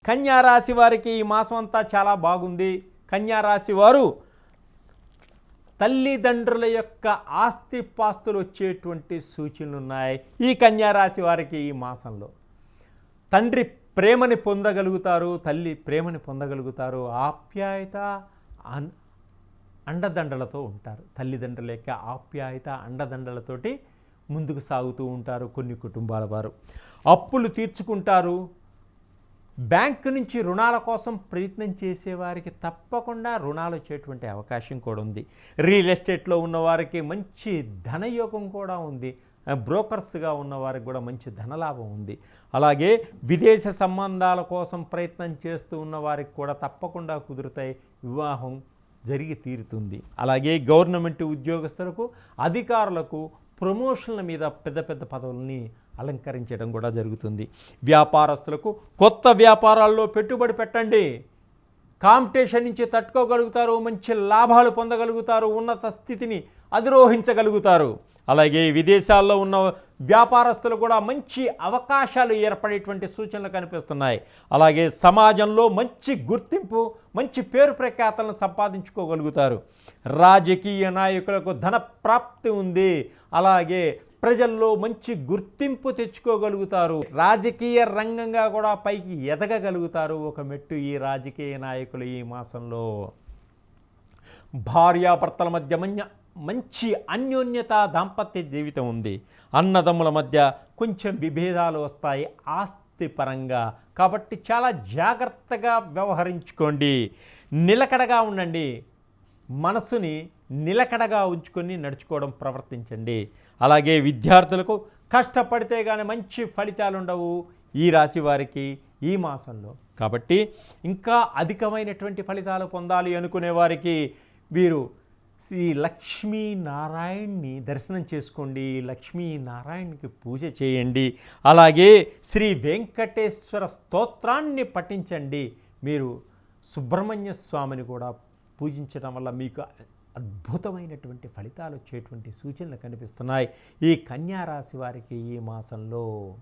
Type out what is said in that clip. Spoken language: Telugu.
కన్యా రాశి వారికి ఈ మాసం అంతా చాలా బాగుంది. కన్యా రాశి వారు తల్లిదండ్రుల యొక్క ఆస్తిపాస్తులు వచ్చేటువంటి సూచనలు ఉన్నాయి. ఈ కన్యా రాశి వారికి ఈ మాసంలో తండ్రి ప్రేమని పొందగలుగుతారు, తల్లి ప్రేమని పొందగలుగుతారు, ఆప్యాయత అండదండలతో ఉంటారు. తల్లిదండ్రుల యొక్క ఆప్యాయత అండదండలతోటి ముందుకు సాగుతూ ఉంటారు. కొన్ని కుటుంబాల వారు అప్పులు తీర్చుకుంటారు. బ్యాంకు నుంచి రుణాల కోసం ప్రయత్నం చేసేవారికి తప్పకుండా రుణాలు వచ్చేటువంటి అవకాశం కూడా ఉంది. రియల్ ఎస్టేట్లో ఉన్నవారికి మంచి ధనయోగం కూడా ఉంది. బ్రోకర్స్గా ఉన్నవారికి కూడా మంచి ధనలాభం ఉంది. అలాగే విదేశ సంబంధాల కోసం ప్రయత్నం చేస్తూ ఉన్నవారికి కూడా తప్పకుండా కుదురుతాయి. వివాహం జరిగి తీరుతుంది. అలాగే గవర్నమెంట్ ఉద్యోగస్తులకు, అధికారులకు ప్రమోషన్ల మీద పెద్ద పెద్ద పదవుల్ని అలంకరించడం కూడా జరుగుతుంది. వ్యాపారస్తులకు కొత్త వ్యాపారాల్లో పెట్టుబడి పెట్టండి. కాంపిటీషన్ నుంచి తట్టుకోగలుగుతారు, మంచి లాభాలు పొందగలుగుతారు, ఉన్నత స్థితిని అధిరోహించగలుగుతారు. అలాగే విదేశాల్లో ఉన్న వ్యాపారస్తులు కూడా మంచి అవకాశాలు ఏర్పడేటువంటి సూచనలు కనిపిస్తున్నాయి. అలాగే సమాజంలో మంచి గుర్తింపు, మంచి పేరు ప్రఖ్యాతలను సంపాదించుకోగలుగుతారు. రాజకీయ నాయకులకు ధన ప్రాప్తి ఉంది. అలాగే ప్రజల్లో మంచి గుర్తింపు తెచ్చుకోగలుగుతారు. రాజకీయ రంగంగా కూడా పైకి ఎదగగలుగుతారు. ఒక మెట్టు ఈ రాజకీయ నాయకులు ఈ మాసంలో. భార్యాభర్తల మధ్య మంచి అన్యోన్యత, దాంపత్య జీవితం ఉంది. అన్నదమ్ముల మధ్య కొంచెం విభేదాలు వస్తాయి ఆస్తి పరంగా. కాబట్టి చాలా జాగ్రత్తగా వ్యవహరించుకోండి. నిలకడగా ఉండండి. మనసుని నిలకడగా ఉంచుకొని నడుచుకోవడం ప్రవర్తించండి. అలాగే విద్యార్థులకు కష్టపడితే కానీ మంచి ఫలితాలు ఉండవు ఈ రాశి వారికి ఈ మాసంలో. కాబట్టి ఇంకా అధికమైనటువంటి ఫలితాలు పొందాలి అనుకునే వారికి వీరు శ్రీ లక్ష్మీనారాయణ్ణి దర్శనం చేసుకోండి. లక్ష్మీనారాయణకి పూజ చేయండి. అలాగే శ్రీ వెంకటేశ్వర స్తోత్రాన్ని పఠించండి. మీరు సుబ్రహ్మణ్య స్వామిని కూడా పూజించడం వల్ల మీకు అద్భుతమైనటువంటి ఫలితాలు వచ్చేటువంటి సూచనలు కనిపిస్తున్నాయి ఈ కన్యా రాశి వారికి ఈ మాసంలో.